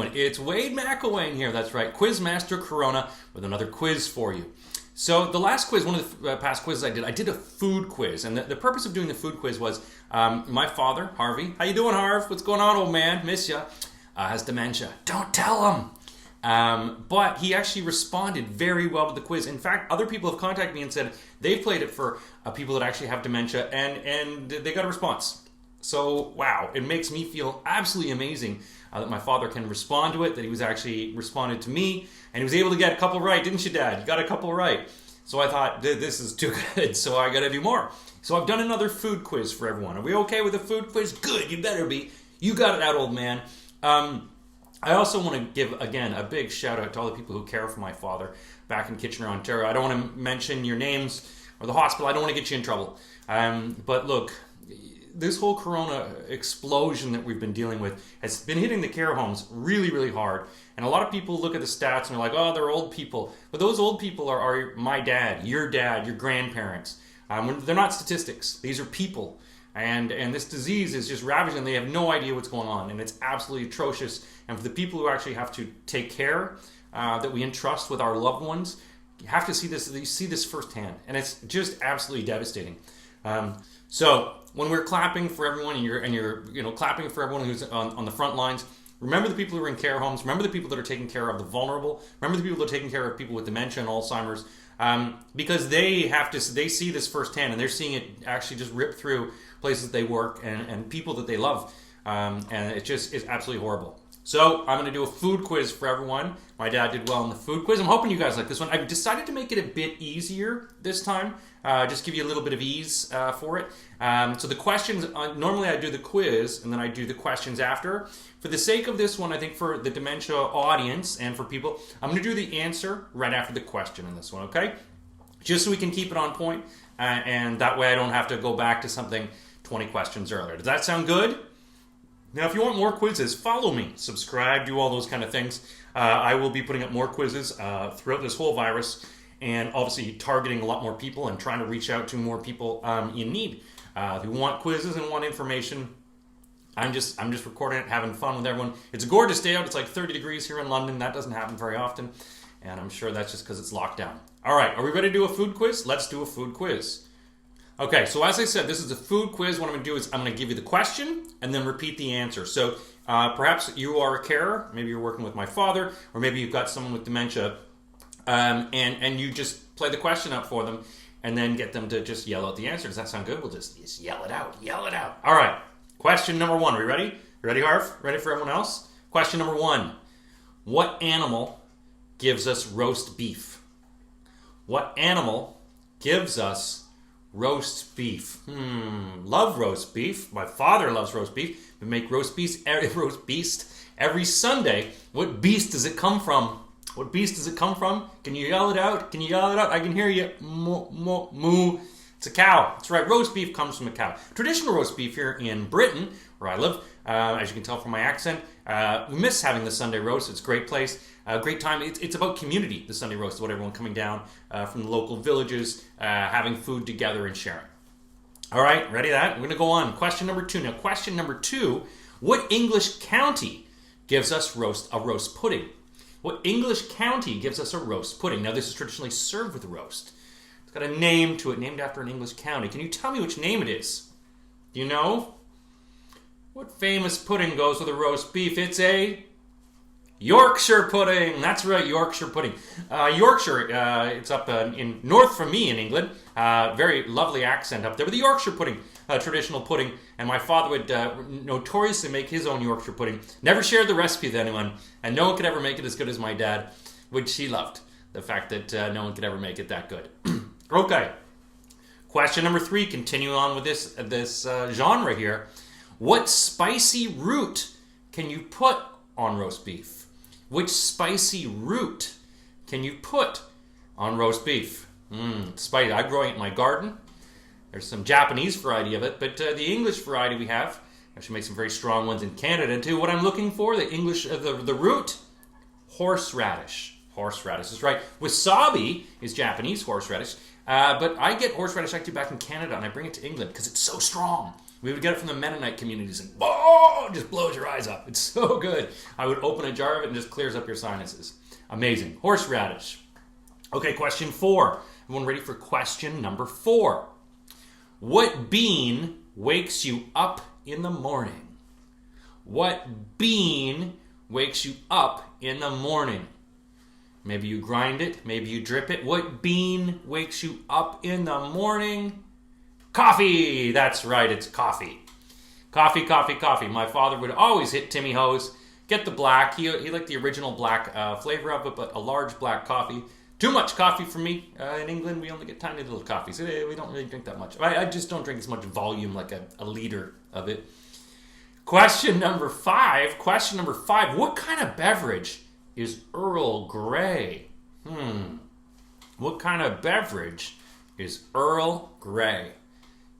everyone, it's Wade McElwain here, that's right, Quizmaster Corona with another quiz for you. So the last quiz, one of the past quizzes I did a food quiz, and the purpose of doing the food quiz was my father, Harvey, how you doing, Harv? What's going on, old man? Miss ya. Has dementia. Don't tell him. But he actually responded very well to the quiz. In fact, other people have contacted me and said they've played it for people that actually have dementia, and they got a response. So, wow, it makes me feel absolutely amazing that my father can respond to it, that he was actually responded to me, and he was able to get a couple right, didn't you, Dad? You got a couple right. So I thought, this is too good, so I got to do more. So I've done another food quiz for everyone. Are we okay with the food quiz? Good, you better be. You got it out, old man. I also want to give, again, a big shout out to all the people who care for my father back in Kitchener, Ontario. I don't want to mention your names or the hospital. I don't want to get you in trouble. But look, this whole corona explosion that we've been dealing with has been hitting the care homes really, really hard. And a lot of people look at the stats and they're like, oh, they're old people. But those old people are my dad, your grandparents. They're not statistics. These are people. And this disease is just ravaging. They have no idea what's going on. And it's absolutely atrocious. And for the people who actually have to take care that we entrust with our loved ones, you have to see this firsthand. And it's just absolutely devastating. So when we're clapping for everyone and you're clapping for everyone who's on the front lines, remember the people who are in care homes. Remember the people that are taking care of the vulnerable. Remember the people that are taking care of people with dementia and Alzheimer's. Because they see this firsthand, and they're seeing it actually just rip through places they work and people that they love. And it just is absolutely horrible. So I'm going to do a food quiz for everyone. My dad did well in the food quiz. I'm hoping you guys like this one. I've decided to make it a bit easier this time. Just give you a little bit of ease for it. So the questions, normally I do the quiz and then I do the questions after. For the sake of this one, I think for the dementia audience and for people, I'm going to do the answer right after the question in this one, okay? Just so we can keep it on point, and that way I don't have to go back to something 20 questions earlier. Does that sound good? Now, if you want more quizzes, follow me, subscribe, do all those kind of things. I will be putting up more quizzes throughout this whole virus, and obviously targeting a lot more people and trying to reach out to more people in need who want quizzes and want information. I'm just recording it, having fun with everyone. It's a gorgeous day out. It's like 30 degrees here in London. That doesn't happen very often, and I'm sure that's just because it's locked down. All right, are we ready to do a food quiz? Let's do a food quiz. Okay, so as I said, this is a food quiz. What I'm going to do is I'm going to give you the question and then repeat the answer. So perhaps you are a carer. Maybe you're working with my father, or maybe you've got someone with dementia, and you just play the question up for them and then get them to just yell out the answer. Does that sound good? We'll just yell it out. Yell it out. All right, question number one. Are we ready? Ready, Harv? Ready for everyone else? Question number one. What animal gives us roast beef? What animal gives us roast beef? Love roast beef. My father loves roast beef. We make roast beef every Sunday. What beast does it come from? What beast does it come from? Can you yell it out? Can you yell it out? I can hear you. Moo. It's a cow. That's right. Roast beef comes from a cow. Traditional roast beef here in Britain, where I live, as you can tell from my accent, we miss having the Sunday roast. It's a great place. Great time. It's about community, the Sunday roast, about everyone coming down from the local villages, having food together and sharing. All right, ready that? We're going to go on. Question number two. Now, question number two, what English county gives us a roast pudding? What English county gives us a roast pudding? Now, this is traditionally served with roast. It's got a name to it, named after an English county. Can you tell me which name it is? Do you know? What famous pudding goes with a roast beef? It's a Yorkshire pudding. That's right, Yorkshire pudding. Yorkshire, it's up in north from me in England. Very lovely accent up there. But the Yorkshire pudding, traditional pudding. And my father would notoriously make his own Yorkshire pudding. Never shared the recipe with anyone. And no one could ever make it as good as my dad, which he loved. The fact that no one could ever make it that good. Okay. Question number three, continue on with this genre here. What spicy root can you put on roast beef? Which spicy root can you put on roast beef? Spicy. I'm growing it in my garden. There's some Japanese variety of it, but the English variety we have, actually make some very strong ones in Canada too. What I'm looking for, the English, the root, horseradish. Horseradish is right. Wasabi is Japanese horseradish. But I get horseradish actually back in Canada, and I bring it to England because it's so strong. We would get it from the Mennonite communities, and it just blows your eyes up. It's so good. I would open a jar of it and just clears up your sinuses. Amazing. Horseradish. Okay, question 4. Everyone ready for question number 4? What bean wakes you up in the morning? What bean wakes you up in the morning? Maybe you grind it, maybe you drip it. What bean wakes you up in the morning? Coffee! That's right, it's coffee. Coffee, coffee, coffee. My father would always hit Timmy Ho's, get the black. He liked the original black flavor of it, but a large black coffee. Too much coffee for me. In England, we only get tiny little coffees. We don't really drink that much. I just don't drink as much volume, like a liter of it. Question number 5. What kind of beverage is Earl Grey? What kind of beverage is Earl Grey?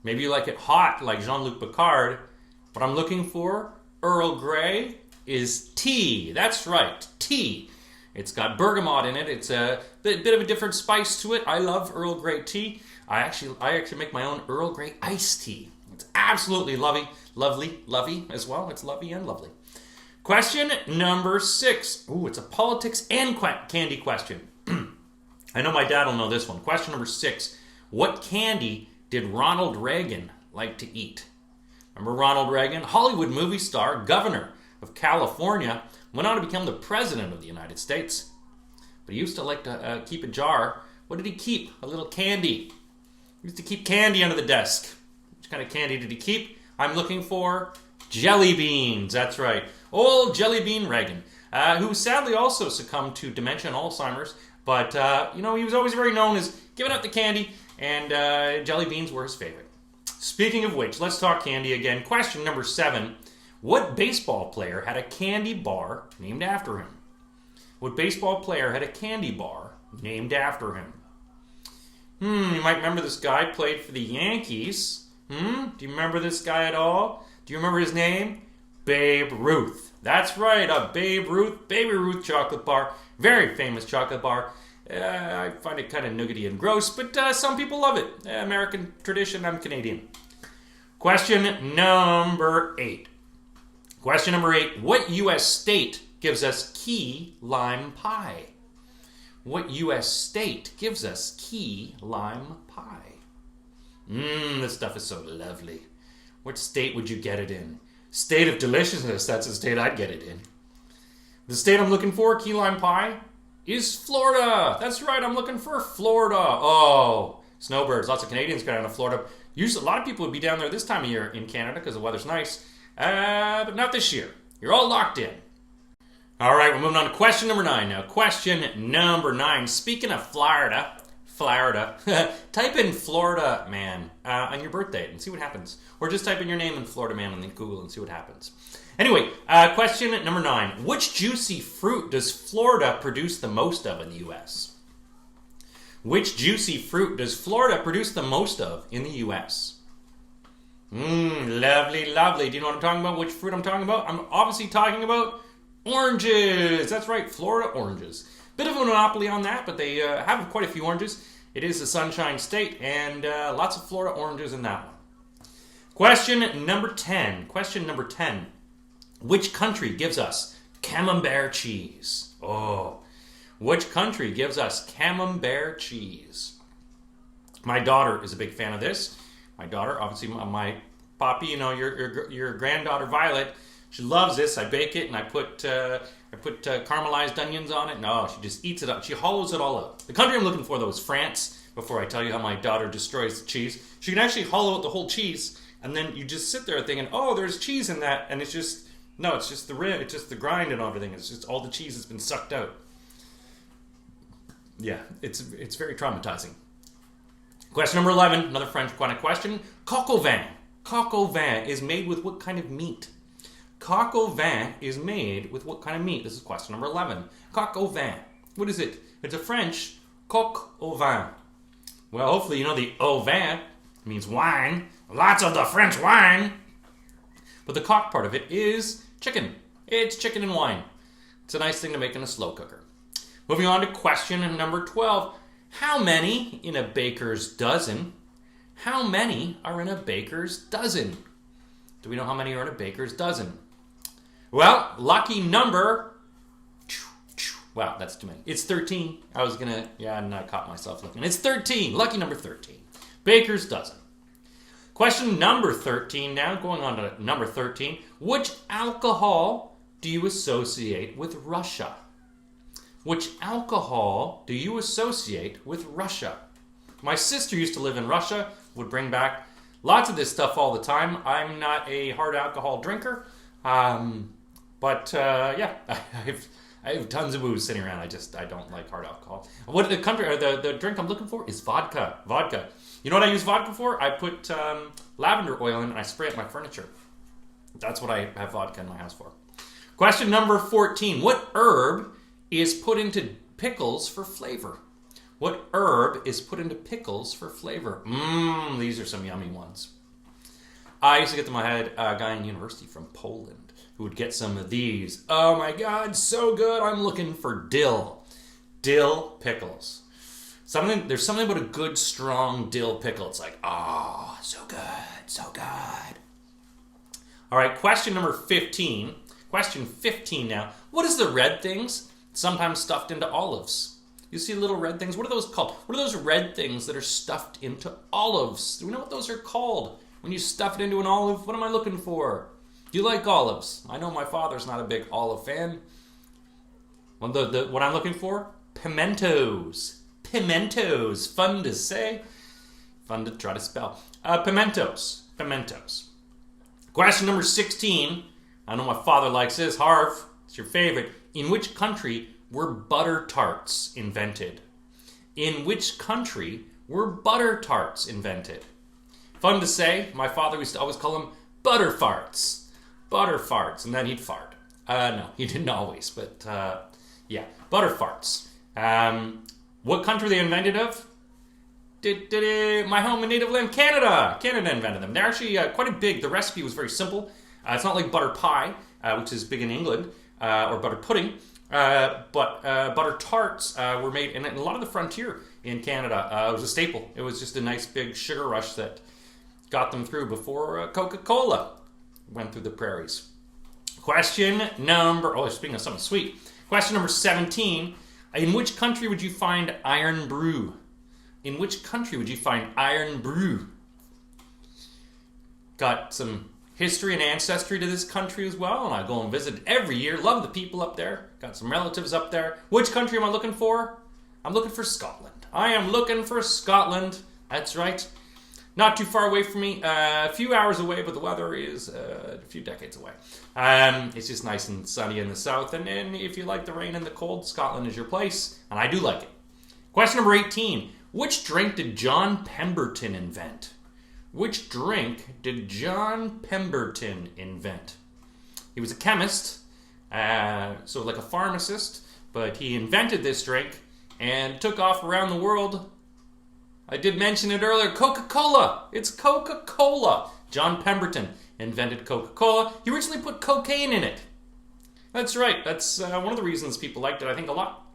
Maybe you like it hot, like Jean-Luc Picard. What I'm looking for, Earl Grey, is tea. That's right, tea. It's got bergamot in it. It's a bit of a different spice to it. I love Earl Grey tea. I actually make my own Earl Grey iced tea. It's absolutely lovely as well. It's lovely and lovely. Question number 6. Ooh, it's a politics and candy question. I know my dad will know this one. Question number 6. What candy did Ronald Reagan like to eat? Remember Ronald Reagan? Hollywood movie star, governor of California, went on to become the president of the United States. But he used to like to keep a jar. What did he keep? A little candy. He used to keep candy under the desk. Which kind of candy did he keep? I'm looking for jelly beans. That's right. Old Jelly Bean Reagan, who sadly also succumbed to dementia and Alzheimer's. But, he was always very known as giving out the candy, and jelly beans were his favorite. Speaking of which, let's talk candy again. Question number 7. What baseball player had a candy bar named after him? What baseball player had a candy bar named after him? You might remember this guy played for the Yankees. Do you remember this guy at all? Do you remember his name? Babe Ruth. That's right, a Baby Ruth chocolate bar. Very famous chocolate bar. I find it kind of nuggety and gross, but some people love it. American tradition, I'm Canadian. Question number 8. What U.S. state gives us key lime pie? What U.S. state gives us key lime pie? This stuff is so lovely. What state would you get it in? State of deliciousness, that's the state I'd get it in. The state I'm looking for, key lime pie, is Florida. That's right, I'm looking for Florida. Oh, snowbirds. Lots of Canadians go down to Florida. Usually, a lot of people would be down there this time of year in Canada because the weather's nice. But not this year. You're all locked in. All right, we're moving on to question number 9 now. Question number 9. Speaking of Florida, type in Florida man on your birth date and see what happens. Or just type in your name in Florida man on Google and see what happens. Anyway, question number 9. Which juicy fruit does Florida produce the most of in the U.S.? Which juicy fruit does Florida produce the most of in the U.S.? Lovely, lovely. Do you know what I'm talking about? Which fruit I'm talking about? I'm obviously talking about oranges. That's right, Florida oranges. Bit of a monopoly on that, but they have quite a few oranges. It is the Sunshine State, and lots of Florida oranges in that one. Question number 10. Which country gives us Camembert cheese? Which country gives us Camembert cheese? My daughter is a big fan of this. My daughter, obviously my poppy, your granddaughter Violet, she loves this. I bake it and I put caramelized onions on it. No, she just eats it up. She hollows it all out. The country I'm looking for, though, is France. Before I tell you how my daughter destroys the cheese, she can actually hollow out the whole cheese, and then you just sit there thinking, oh, there's cheese in that, and it's just the rib, it's just the grind and everything. It's just all the cheese has been sucked out. Yeah, it's very traumatizing. Question number 11, another French kind of question. Coq au vin. Coq au vin is made with what kind of meat? Coq au vin is made with what kind of meat? This is question number 11. Coq au vin. What is it? It's a French coq au vin. Well, hopefully you know the au vin means wine. Lots of the French wine. But the coq part of it is chicken. It's chicken and wine. It's a nice thing to make in a slow cooker. Moving on to question number 12. How many in a baker's dozen? How many are in a baker's dozen? Do we know how many are in a baker's dozen? Well, lucky number. Wow, that's too many. It's 13. I was gonna, and I caught myself looking. It's 13. Lucky number 13. Baker's dozen. Question number 13 now, going on to number 13. Which alcohol do you associate with Russia? Which alcohol do you associate with Russia? My sister used to live in Russia, would bring back lots of this stuff all the time. I'm not a hard alcohol drinker, but yeah, I have tons of booze sitting around. I don't like hard alcohol. What the country, or the drink I'm looking for is vodka. Vodka. You know what I use vodka for? I put lavender oil in and I spray it my furniture. That's what I have vodka in my house for. Question number 14. What herb is put into pickles for flavor? What herb is put into pickles for flavor? These are some yummy ones. I used to get to my head a guy in university from Poland who would get some of these. Oh my God, so good. I'm looking for dill. Dill pickles. There's something about a good, strong dill pickle. It's like, oh, so good, so good. All right, question number 15. Question 15 now. What is the red things sometimes stuffed into olives? You see little red things? What are those called? What are those red things that are stuffed into olives? Do we know what those are called? When you stuff it into an olive, what am I looking for? Do you like olives? I know my father's not a big olive fan. What I'm looking for? Pimentos. Pimentos. Fun to say. Fun to try to spell. Pimentos. Pimentos. Question number 16. I know my father likes this. Harv, it's your favorite. In which country were butter tarts invented? In which country were butter tarts invented? Fun to say. My father used to always call them butter farts. Butter farts. And then he'd fart. No, he didn't always. But yeah, butter farts. What country they invented of? My home and native land, Canada. Canada invented them. They're actually quite big. The recipe was very simple. It's not like butter pie, which is big in England, or butter pudding. But butter tarts were made, and a lot of the frontier in Canada was a staple. It was just a nice big sugar rush that got them through before Coca-Cola went through the prairies. Question number, speaking of something sweet. Question number 17. In which country would you find iron brew? In which country would you find iron brew? Got some history and ancestry to this country as well, and I go and visit every year. Love the people up there. Got some relatives up there. Which country am I looking for? I'm looking for Scotland. I am looking for Scotland. That's right. Not too far away from me. A few hours away, but the weather is a few decades away. It's just nice and sunny in the south, and if you like the rain and the cold, Scotland is your place, and I do like it. Question number 18. Which drink did John Pemberton invent? Which drink did John Pemberton invent? He was a chemist, so like a pharmacist, but he invented this drink and took off around the world. I did mention it earlier, Coca-Cola. It's Coca-Cola. John Pemberton invented Coca-Cola. He originally put cocaine in it. That's right. That's one of the reasons people liked it, I think, a lot.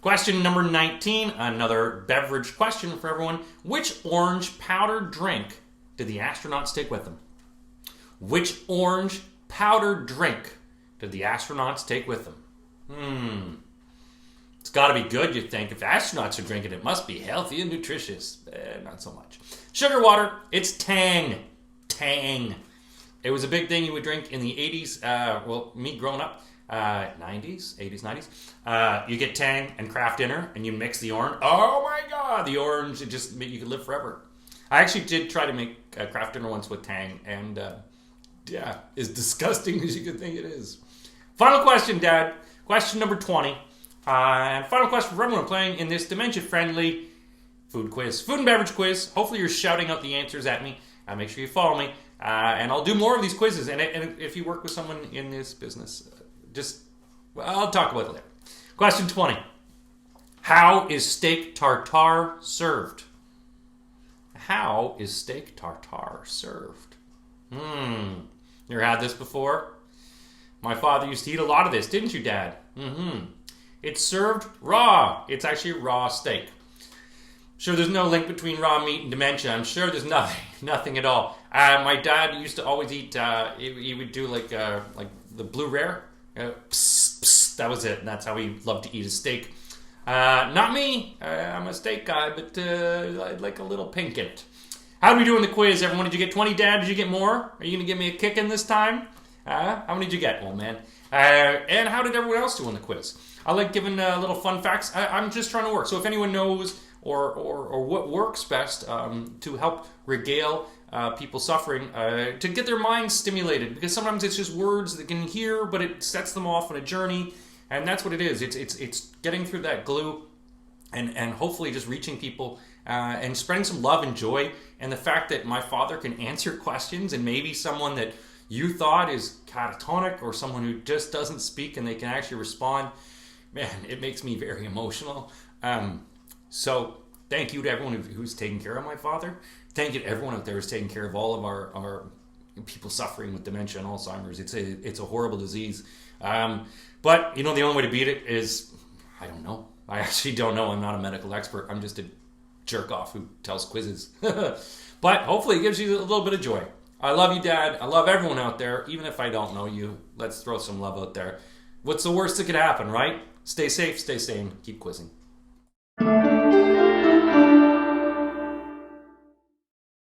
Question number 19, another beverage question for everyone. Which orange powdered drink did the astronauts take with them? Which orange powdered drink did the astronauts take with them? It's got to be good, you'd think. If astronauts are drinking it, must be healthy and nutritious. Not so much. Sugar water, it's Tang. Tang. It was a big thing you would drink in the 80s. Well, me growing up, 80s, 90s. You get Tang and Kraft Dinner, and you mix the orange. Oh my God, the orange, you could live forever. I actually did try to make Kraft Dinner once with Tang, and yeah, as disgusting as you could think it is. Final question, Dad. Question number 20. And final question for everyone playing in this dementia-friendly food quiz. Food and beverage quiz. Hopefully you're shouting out the answers at me. Make sure you follow me. And I'll do more of these quizzes. And if you work with someone in this business, I'll talk about it later. Question 20. How is steak tartare served? How is steak tartare served? You ever had this before? My father used to eat a lot of this, didn't you, Dad? It's served raw. It's actually raw steak. Sure, there's no link between raw meat and dementia. I'm sure there's nothing at all. My dad used to always eat. He would do like the blue rare. Psst, psst, that was it. And that's how he loved to eat a steak. Not me. I'm a steak guy, but I'd like a little pink in it. How did we do in the quiz, everyone? Did you get 20, Dad? Did you get more? Are you going to give me a kick in this time? How many did you get, old man? And how did everyone else do in the quiz? I like giving little fun facts. I'm just trying to work. So if anyone knows or what works best to help regale people suffering, to get their minds stimulated, because sometimes it's just words that can hear, but it sets them off on a journey, and that's what it is. It's getting through that glue, and hopefully just reaching people and spreading some love and joy, and the fact that my father can answer questions, and maybe someone that you thought is catatonic or someone who just doesn't speak and they can actually respond. Man, it makes me very emotional. So thank you to everyone who's taking care of my father. Thank you to everyone out there who's taking care of all of our people suffering with dementia and Alzheimer's. It's a horrible disease. But, you know, the only way to beat it is, I don't know. I actually don't know. I'm not a medical expert. I'm just a jerk off who tells quizzes. But hopefully it gives you a little bit of joy. I love you, Dad. I love everyone out there. Even if I don't know you, let's throw some love out there. What's the worst that could happen, right? Stay safe, stay sane, keep quizzing.